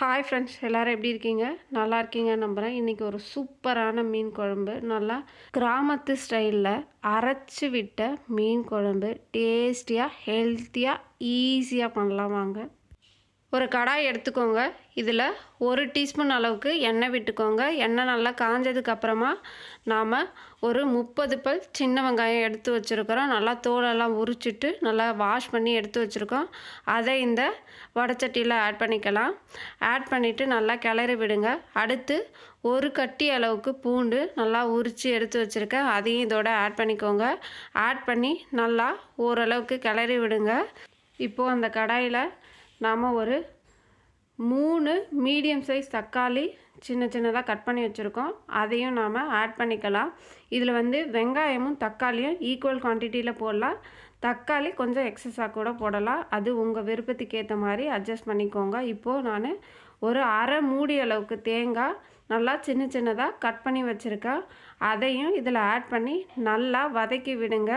Hi friends, எல்லோரும் எப்படி இருக்கீங்க? நல்லா இருக்கீங்கன்னு நம்புகிறேன். இன்றைக்கி ஒரு சூப்பரான மீன் குழம்பு, நல்லா கிராமத்து ஸ்டைலில் அரைச்சி விட்ட மீன் குழம்பு, டேஸ்டியாக ஹெல்த்தியாக ஈஸியாக பண்ணலாம் வாங்க. ஒரு கடாய் எடுத்துக்கோங்க. இதில் 1 டீஸ்பூன் அளவுக்கு எண்ணெய் விட்டுக்கோங்க. எண்ணெய் நல்லா காஞ்சதுக்கப்புறமா நாம் ஒரு 30 பல் சின்ன வெங்காயம் எடுத்து வச்சுருக்கிறோம். நல்லா தோலெல்லாம் உரிச்சிட்டு நல்லா வாஷ் பண்ணி எடுத்து வச்சுருக்கோம். அதை இந்த வடைச்சட்டியில் ஆட் பண்ணிக்கலாம். ஆட் பண்ணிவிட்டு நல்லா கிளறி விடுங்க. அடுத்து ஒரு கட்டி அளவுக்கு பூண்டு நல்லா உரித்து எடுத்து வச்சுருக்கேன். அதையும் இதோட ஆட் பண்ணிக்கோங்க. ஆட் பண்ணி நல்லா ஓரளவுக்கு கிளறி விடுங்க. இப்போது அந்த கடாயில் நாம் ஒரு 3 மீடியம் சைஸ் தக்காளி சின்ன சின்னதாக கட் பண்ணி வச்சுருக்கோம். அதையும் நாம் ஆட் பண்ணிக்கலாம். இதில் வெங்காயமும் தக்காளியும் ஈக்குவல் குவான்டிட்டியில் போடலாம். தக்காளி கொஞ்சம் எக்ஸஸாக கூட போடலாம். அது உங்கள் விருப்பத்துக்கு ஏற்ற மாதிரி அட்ஜஸ்ட் பண்ணிக்கோங்க. இப்போது நான் ஒரு அரை மூடி அளவுக்கு தேங்காய் நல்லா சின்ன சின்னதாக கட் பண்ணி வச்சுருக்கேன். அதையும் இதில் ஆட் பண்ணி நல்லா வதக்கி விடுங்க.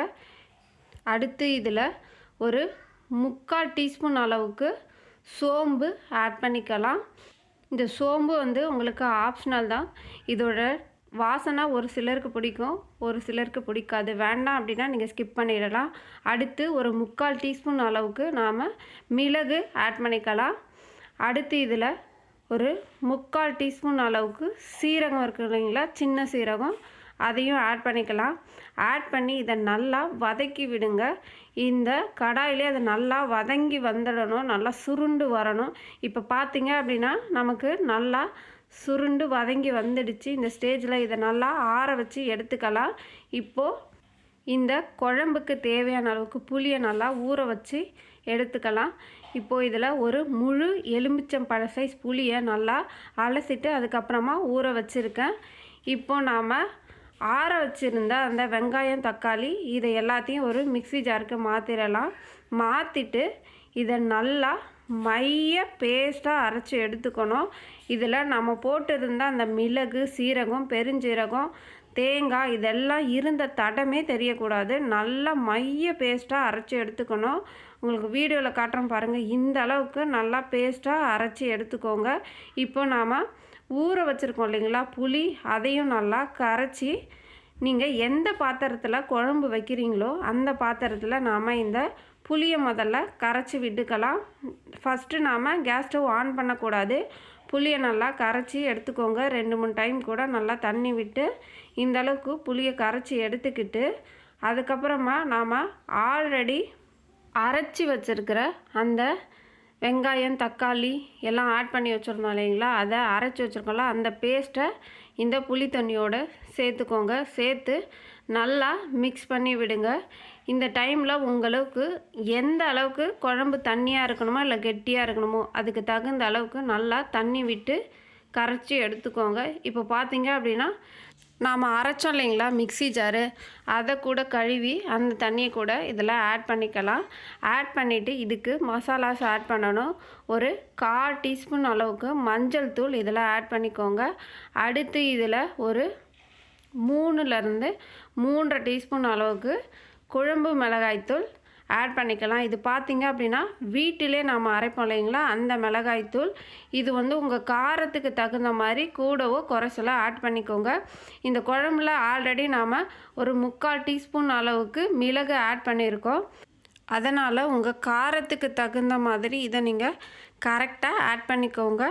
அடுத்து இதில் ஒரு 3/4 டீஸ்பூன் அளவுக்கு சோம்பு ஆட் பண்ணிக்கலாம். இந்த சோம்பு உங்களுக்கு ஆப்ஷனல் தான். இதோட வாசனை ஒரு சிலருக்கு பிடிக்கும், ஒரு சிலருக்கு பிடிக்காது. வேண்டாம் அப்படின்னா நீங்கள் ஸ்கிப் பண்ணிடலாம். அடுத்து ஒரு 3/4 டீஸ்பூன் அளவுக்கு நாம் மிளகு ஆட் பண்ணிக்கலாம். அடுத்து இதில் ஒரு 3/4 டீஸ்பூன் அளவுக்கு சீரகம் இருக்குது இல்லைங்களா, சின்ன சீரகம், அதையும் ஆட் பண்ணிக்கலாம். ஆட் பண்ணி இதை நல்லா வதக்கி விடுங்க. இந்த கடாயிலே அது நல்லா வதங்கி வந்துடணும், நல்லா சுருண்டு வரணும். இப்போ பார்த்தீங்க அப்படின்னா நமக்கு நல்லா சுருண்டு வதங்கி வந்துடுச்சு. இந்த ஸ்டேஜில் இதை நல்லா ஆற வச்சு எடுத்துக்கலாம். இப்போது இந்த குழம்புக்கு தேவையான அளவுக்கு புளியை நல்லா ஊற வச்சு எடுத்துக்கலாம். இப்போது இதில் ஒரு முழு எலுமிச்சம்பழ சைஸ் புளியை நல்லா அலசிட்டு அதுக்கப்புறமா ஊற வச்சுருக்கேன். இப்போது நாம் ஆற வச்சுருந்த அந்த வெங்காயம் தக்காளி இதை எல்லாத்தையும் ஒரு மிக்ஸி ஜாருக்கு மாற்றிடலாம். மாற்றிட்டு இதை நல்லா மைய பேஸ்ட்டாக அரைச்சி எடுத்துக்கணும். இதில் நம்ம போட்டிருந்த அந்த மிளகு, சீரகம், பெருஞ்சீரகம், தேங்காய் இதெல்லாம் இருந்த தடமே தெரியக்கூடாது. நல்லா மைய பேஸ்ட்டாக அரைச்சி எடுத்துக்கணும். உங்களுக்கு வீடியோவில் காட்டுறோம் பாருங்கள். இந்த அளவுக்கு நல்லா பேஸ்ட்டாக அரைச்சி எடுத்துக்கோங்க. இப்போ நாம் ஊற வச்சுருக்கோம் இல்லைங்களா புளி, அதையும் நல்லா கரைச்சி நீங்கள் எந்த பாத்திரத்தில் குழம்பு வைக்கிறீங்களோ அந்த பாத்திரத்தில் நாம் இந்த புளியை முதல்ல கரைச்சி விட்டுக்கலாம். ஃபஸ்ட்டு நாம் கேஸ் ஸ்டவ் ஆன் பண்ணக்கூடாது. புளியை நல்லா கரைச்சி எடுத்துக்கோங்க. 2-3 டைம் கூட நல்லா தண்ணி விட்டு இந்த அளவுக்கு புளியை கரைச்சி எடுத்துக்கிட்டு அதுக்கப்புறமா நாம் ஆல்ரெடி அரைச்சி வச்சுருக்கிற அந்த வெங்காயம் தக்காளி எல்லாம் ஆட் பண்ணி வச்சுருந்தோம் இல்லைங்களா, அதை அரைச்சி வச்சுருக்கோம்ல, அந்த பேஸ்ட்டை இந்த புளி தண்ணியோடு சேர்த்துக்கோங்க. சேர்த்து நல்லா மிக்ஸ் பண்ணி விடுங்க. இந்த டைமில் உங்களுக்கு எந்த அளவுக்கு குழம்பு தண்ணியாக இருக்கணுமோ இல்லை கெட்டியாக இருக்கணுமோ அதுக்கு தகுந்த அளவுக்கு நல்லா தண்ணி விட்டு கரைச்சி எடுத்துக்கோங்க. இப்போ பார்த்தீங்க அப்படின்னா நாம் அரைச்சோம் இல்லைங்களா மிக்ஸி ஜாரு, அதை கூட கழுவி அந்த தண்ணியை கூட இதில் ஆட் பண்ணிக்கலாம். ஆட் பண்ணிவிட்டு இதுக்கு மசாலாஸ் ஆட் பண்ணணும். ஒரு 1/4 டீஸ்பூன் அளவுக்கு மஞ்சள் தூள் இதில் ஆட் பண்ணிக்கோங்க. அடுத்து இதில் ஒரு 3லேருந்து 3.5 டீஸ்பூன் அளவுக்கு குழம்பு மிளகாய்த்தூள் ஆட் பண்ணிக்கலாம். இது பார்த்திங்க அப்படின்னா வீட்டிலே நாம் அரைப்போம் இல்லைங்களா அந்த மிளகாய்த்தூள். இது உங்கள் காரத்துக்கு தகுந்த மாதிரி கூடவோ குறைச்சலோ ஆட் பண்ணிக்கோங்க. இந்த குழம்புல ஆல்ரெடி நாம் ஒரு 3/4 டீஸ்பூன் அளவுக்கு மிளகு ஆட் பண்ணியிருக்கோம். அதனால் உங்கள் காரத்துக்கு தகுந்த மாதிரி இதை நீங்கள் கரெக்டாக ஆட் பண்ணிக்கோங்க.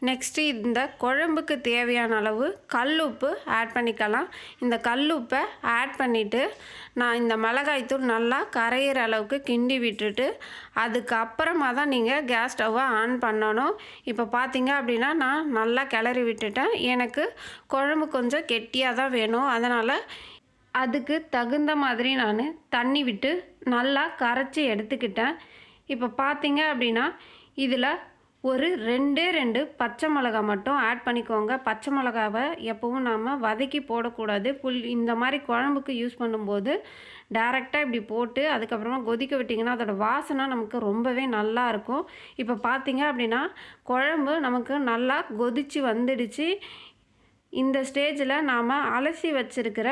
நெக்ஸ்ட்டு இந்த குழம்புக்கு தேவையான அளவு கல்லுப்பு ஆட் பண்ணிக்கலாம். இந்த கல்லுப்பை ஆட் பண்ணிவிட்டு நான் இந்த மிளகாய்த்தூள் நல்லா கரையிற அளவுக்கு கிண்டி விட்டுட்டு அதுக்கப்புறமா தான் நீங்கள் கேஸ் ஸ்டவ்வை ஆன் பண்ணணும். இப்போ பார்த்தீங்க அப்படின்னா நான் நல்லா கிளறி விட்டுட்டேன். எனக்கு குழம்பு கொஞ்சம் கெட்டியாக தான் வேணும். அதனால் அதுக்கு தகுந்த மாதிரி நான் தண்ணி விட்டு நல்லா கரைச்சி எடுத்துக்கிட்டேன். இப்போ பார்த்தீங்க அப்படின்னா இதில் ஒரு 2 பச்சை மிளகா மட்டும் ஆட் பண்ணிக்கோங்க. பச்சை மிளகாவை எப்போவும் நாம் வதக்கி போடக்கூடாது. இந்த மாதிரி குழம்புக்கு யூஸ் பண்ணும்போது டைரெக்டாக இப்படி போட்டு அதுக்கப்புறமா கொதிக்க விட்டிங்கன்னா அதோடய வாசனை நமக்கு ரொம்பவே நல்லாயிருக்கும். இப்போ பார்த்தீங்க அப்படின்னா குழம்பு நமக்கு நல்லா கொதித்து வந்துடுச்சு. இந்த ஸ்டேஜில் நாம் அலசி வச்சுருக்கிற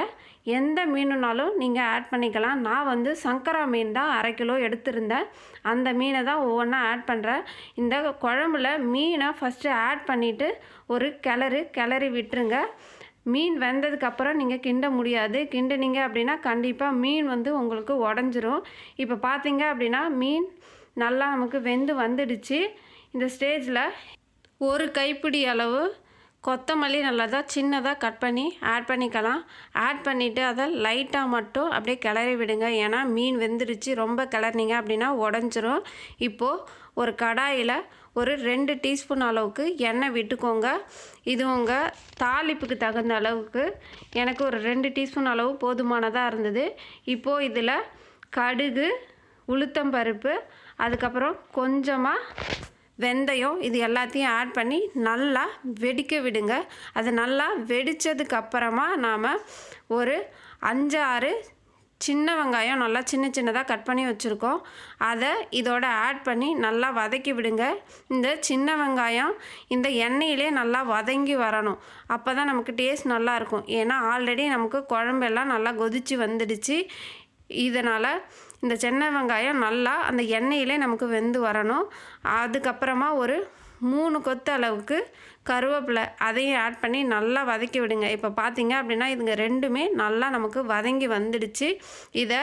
எந்த மீனுனாலும் நீங்கள் ஆட் பண்ணிக்கலாம். நான் வந்து சங்கரா மீன் தான் 1/2 கிலோ எடுத்திருந்தேன். அந்த மீனை தான் ஒவ்வொன்றா ஆட் பண்ணுறேன். இந்த குழம்புல மீனை ஃபஸ்ட்டு ஆட் பண்ணிவிட்டு ஒரு கிளறி விட்டுருங்க. மீன் வெந்ததுக்கப்புறம் நீங்கள் கிண்ட முடியாது. கிண்டுனீங்க அப்படின்னா கண்டிப்பாக மீன் வந்து உங்களுக்கு உடஞ்சிரும். இப்போ பார்த்தீங்க அப்படின்னா மீன் நல்லா நமக்கு வெந்து வந்துடுச்சு. இந்த ஸ்டேஜில் ஒரு கைப்பிடி அளவு கொத்தமல்லி நல்லதாக சின்னதாக கட் பண்ணி ஆட் பண்ணிக்கலாம். ஆட் பண்ணிவிட்டு அதை லைட்டாக மட்டும் அப்படியே கிளறி விடுங்க. ஏன்னா மீன் வெந்துடுச்சு. ரொம்ப கிளறினீங்க அப்படின்னா உடஞ்சிரும். இப்போது ஒரு கடாயில் ஒரு 2 டீஸ்பூன் அளவுக்கு எண்ணெய் விட்டுக்கோங்க. இது உங்கள் தாளிப்புக்கு தகுந்த அளவுக்கு. எனக்கு ஒரு 2 டீஸ்பூன் அளவு போதுமானதாக இருந்தது. இப்போது இதில் கடுகு, உளுத்தம்பருப்பு, அதுக்கப்புறம் கொஞ்சமாக வெந்தயம், இது எல்லாத்தையும் ஆட் பண்ணி நல்லா வெடிக்க விடுங்க. அது நல்லா வெடித்ததுக்கப்புறமா நாம் ஒரு 5-6 சின்ன வெங்காயம் நல்லா சின்னதாக கட் பண்ணி வச்சுருக்கோம். அதை இதோட ஆட் பண்ணி நல்லா வதக்கி விடுங்க. இந்த சின்ன வெங்காயம் இந்த எண்ணெயிலே நல்லா வதங்கி வரணும். அப்போ தான் நமக்கு டேஸ்ட் நல்லாயிருக்கும். ஏன்னா ஆல்ரெடி நமக்கு குழம்பெல்லாம் நல்லா கொதித்து வந்துடுச்சு. இதனால் இந்த சின்ன வெங்காயம் நல்லா அந்த எண்ணெயிலே நமக்கு வெந்து வரணும். அதுக்கப்புறமா ஒரு 3 கொத்து அளவுக்கு கருவேப்பிலை அதையும் ஆட் பண்ணி நல்லா வதக்கி விடுங்க. இப்போ பார்த்தீங்க அப்படின்னா இதுங்க ரெண்டுமே நல்லா நமக்கு வதங்கி வந்துடுச்சு. இதை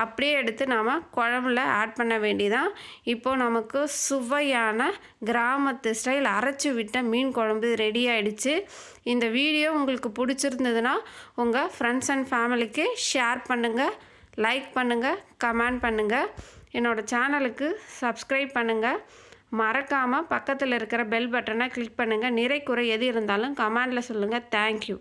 அப்படியே எடுத்து நாம் குழம்புல ஆட் பண்ண வேண்டியதான். இப்போது நமக்கு சுவையான கிராமத்து ஸ்டைல் அரைச்சி விட்ட மீன் குழம்பு ரெடி ஆகிடுச்சு. இந்த வீடியோ உங்களுக்கு பிடிச்சிருந்ததுன்னா உங்கள் ஃப்ரெண்ட்ஸ் அண்ட் ஃபேமிலிக்கு ஷேர் பண்ணுங்கள், லைக் பண்ணுங்கள், கமெண்ட் பண்ணுங்கள். என்னோடய சேனலுக்கு சப்ஸ்கிரைப் பண்ணுங்கள். மறக்காமல் பக்கத்தில் இருக்கிற பெல் பட்டனை கிளிக் பண்ணுங்கள். நிறை குறை எது இருந்தாலும் கமெண்டில் சொல்லுங்கள். தேங்க்யூ.